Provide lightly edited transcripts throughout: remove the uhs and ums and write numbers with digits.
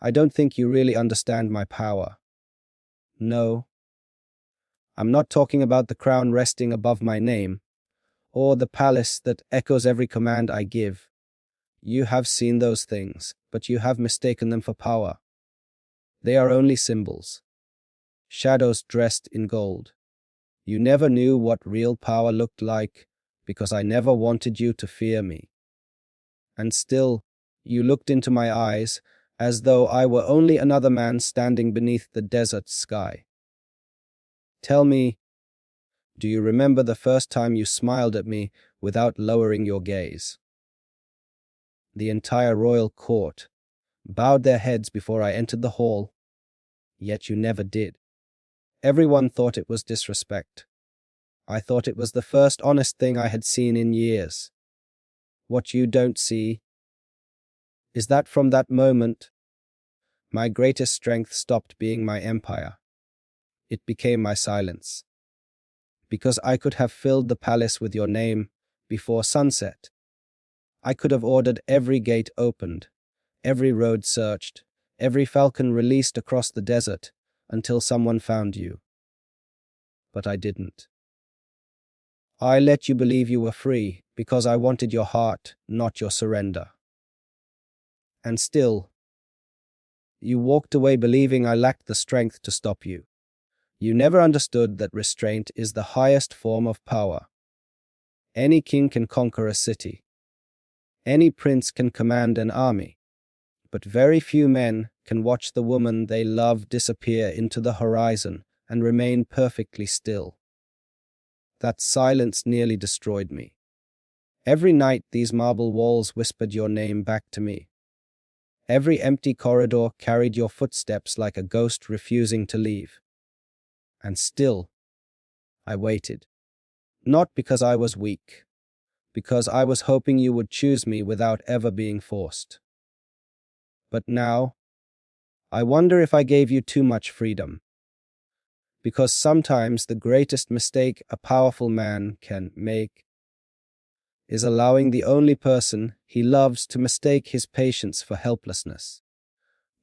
I don't think you really understand my power. No, I'm not talking about the crown resting above my name, or the palace that echoes every command I give. You have seen those things, but you have mistaken them for power. They are only symbols, shadows dressed in gold. You never knew what real power looked like, because I never wanted you to fear me. And still, you looked into my eyes as though I were only another man standing beneath the desert sky. Tell me, do you remember the first time you smiled at me without lowering your gaze? The entire royal court bowed their heads before I entered the hall, yet you never did. Everyone thought it was disrespect. I thought it was the first honest thing I had seen in years. What you don't see is that from that moment, my greatest strength stopped being my empire. It became my silence. Because I could have filled the palace with your name before sunset. I could have ordered every gate opened, every road searched, every falcon released across the desert until someone found you. But I didn't. I let you believe you were free because I wanted your heart, not your surrender. And still, you walked away believing I lacked the strength to stop you. You never understood that restraint is the highest form of power. Any king can conquer a city. Any prince can command an army. But very few men can watch the woman they love disappear into the horizon and remain perfectly still. That silence nearly destroyed me. Every night these marble walls whispered your name back to me. Every empty corridor carried your footsteps like a ghost refusing to leave. And still, I waited. Not because I was weak, because I was hoping you would choose me without ever being forced. But now, I wonder if I gave you too much freedom. Because sometimes the greatest mistake a powerful man can make is allowing the only person he loves to mistake his patience for helplessness.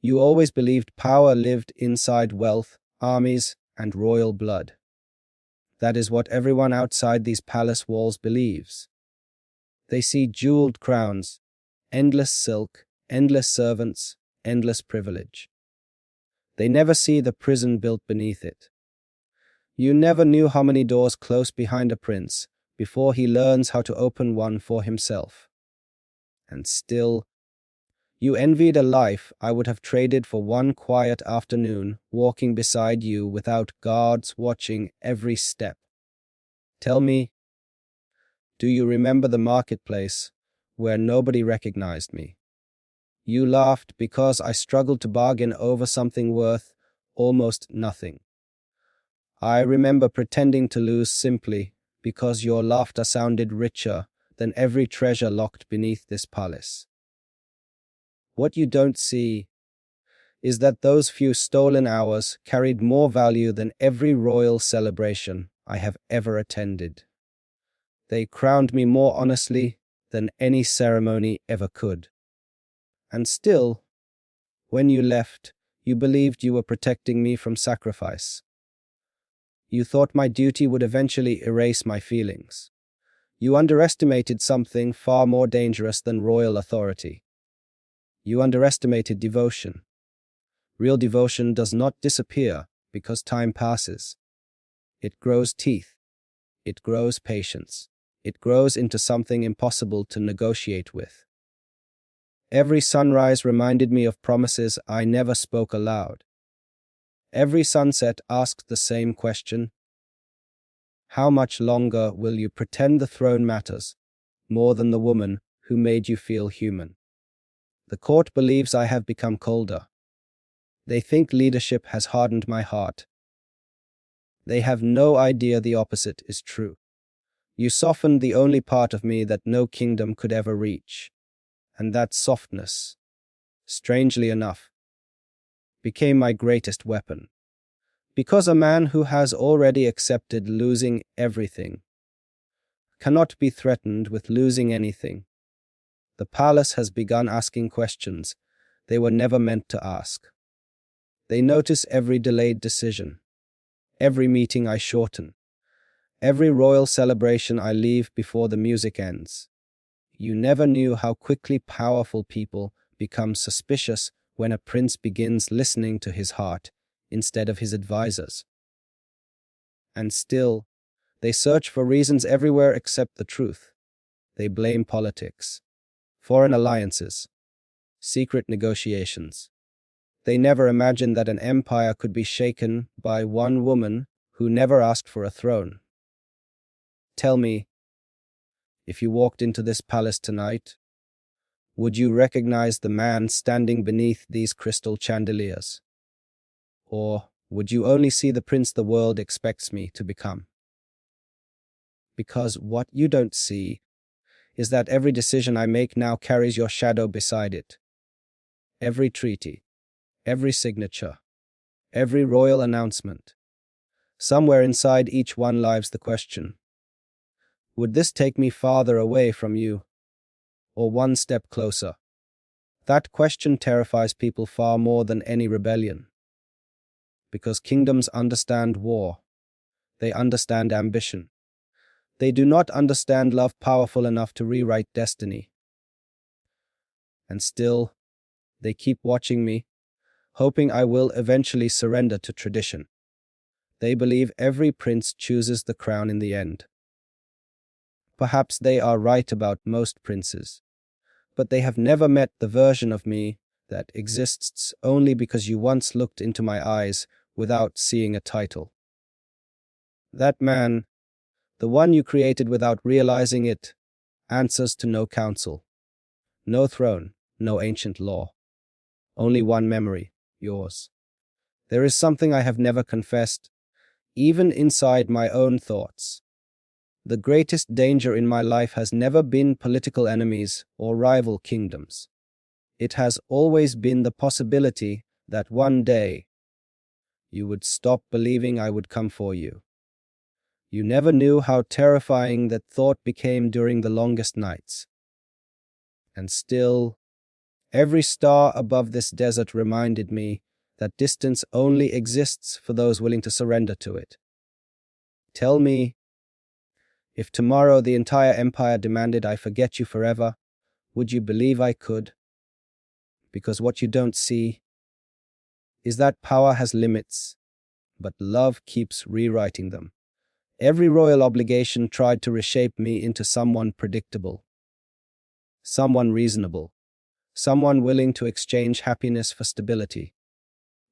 You always believed power lived inside wealth, armies, and royal blood. That is what everyone outside these palace walls believes. They see jeweled crowns, endless silk, endless servants, endless privilege. They never see the prison built beneath it. You never knew how many doors close behind a prince before he learns how to open one for himself. And still, you envied a life I would have traded for one quiet afternoon walking beside you without guards watching every step. Tell me, do you remember the marketplace where nobody recognized me? You laughed because I struggled to bargain over something worth almost nothing. I remember pretending to lose simply because your laughter sounded richer than every treasure locked beneath this palace. What you don't see is that those few stolen hours carried more value than every royal celebration I have ever attended. They crowned me more honestly than any ceremony ever could. And still, when you left, you believed you were protecting me from sacrifice. You thought my duty would eventually erase my feelings. You underestimated something far more dangerous than royal authority. You underestimated devotion. Real devotion does not disappear because time passes. It grows teeth. It grows patience. It grows into something impossible to negotiate with. Every sunrise reminded me of promises I never spoke aloud. Every sunset asked the same question. How much longer will you pretend the throne matters more than the woman who made you feel human? The court believes I have become colder. They think leadership has hardened my heart. They have no idea the opposite is true. You softened the only part of me that no kingdom could ever reach. And that softness, strangely enough, became my greatest weapon. Because a man who has already accepted losing everything cannot be threatened with losing anything. The palace has begun asking questions they were never meant to ask. They notice every delayed decision, every meeting I shorten, every royal celebration I leave before the music ends. You never knew how quickly powerful people become suspicious when a prince begins listening to his heart instead of his advisors. And still, they search for reasons everywhere except the truth. They blame politics, foreign alliances, secret negotiations. They never imagined that an empire could be shaken by one woman who never asked for a throne. Tell me, if you walked into this palace tonight, would you recognize the man standing beneath these crystal chandeliers? Or would you only see the prince the world expects me to become? Because what you don't see is that every decision I make now carries your shadow beside it. Every treaty, every signature, every royal announcement. Somewhere inside each one lies the question: would this take me farther away from you, or one step closer? That question terrifies people far more than any rebellion. Because kingdoms understand war. They understand ambition. They do not understand love powerful enough to rewrite destiny. And still, they keep watching me, hoping I will eventually surrender to tradition. They believe every prince chooses the crown in the end. Perhaps they are right about most princes, but they have never met the version of me that exists only because you once looked into my eyes without seeing a title. That man, the one you created without realizing it, answers to no council, no throne, no ancient law. Only one memory, yours. There is something I have never confessed, even inside my own thoughts. The greatest danger in my life has never been political enemies or rival kingdoms. It has always been the possibility that one day you would stop believing I would come for you. You never knew how terrifying that thought became during the longest nights. And still, every star above this desert reminded me that distance only exists for those willing to surrender to it. Tell me, if tomorrow the entire empire demanded I forget you forever, would you believe I could? Because what you don't see is that power has limits, but love keeps rewriting them. Every royal obligation tried to reshape me into someone predictable, someone reasonable, someone willing to exchange happiness for stability.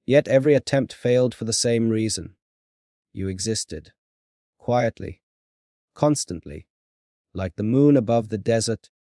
Yet every attempt failed for the same reason. You existed, quietly, constantly, like the moon above the desert,